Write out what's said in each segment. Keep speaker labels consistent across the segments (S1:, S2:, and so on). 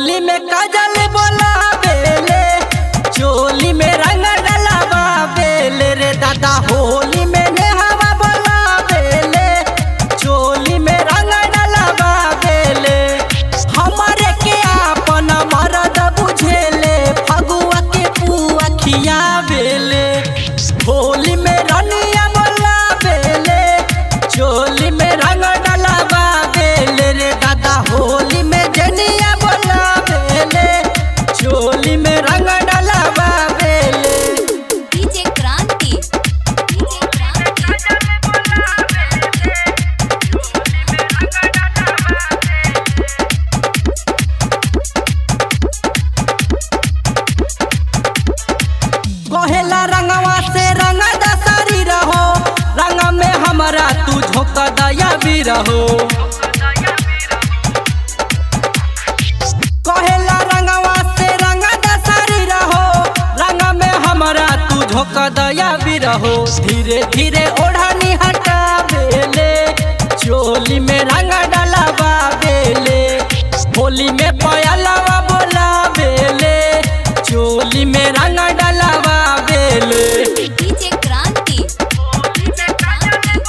S1: होली में काजल बोलावेले, चोली में रंग डलवावेले रे दादा। होली में नेहवा बोलावेले, चोली में रंग डलवावेले। हमारे के आपन मरद बुझेले, फगुआ के पुआ खियावेले। होली में रनिया बोलावेले, चोली में रंग डलवावेले रे दादा। होली में जनिया बोलावेले, चोली में रंग डलवावेले।
S2: डीजे क्रांति, डीजे क्रांति
S1: कहेला रंगवा से रंग दसरी रहो, रंग में हमारा तू झोंक दया भी रहो। कहेला रंगवा से रंग दसरी रहो, रंग में हमारा तू झोंक दया भी रहो। धीरे धीरे ओढ़नी हटावेले, चोली में रंग डलवावेले। होली में पयलवा बोलावेले, चोली में रंग डलवावेले।
S2: डीजे क्रांति, डीजे क्रांति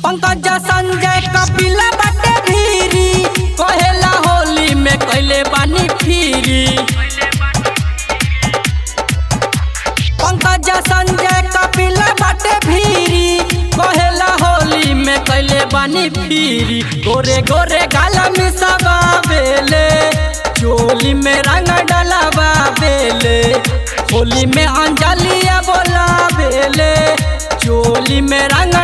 S1: पंकज संजय कपिल बटे भीरी, कहेला होली में कैले बानी फिरी। पंकज संजय कपिल बटे भीरी, कहेला होली में कैले बानी फिरी। गोरे गोरे गाल मिसवावेले, चोली में रंग डलवावेले। होली में अंजलिया बोलावेले, चोली में रंग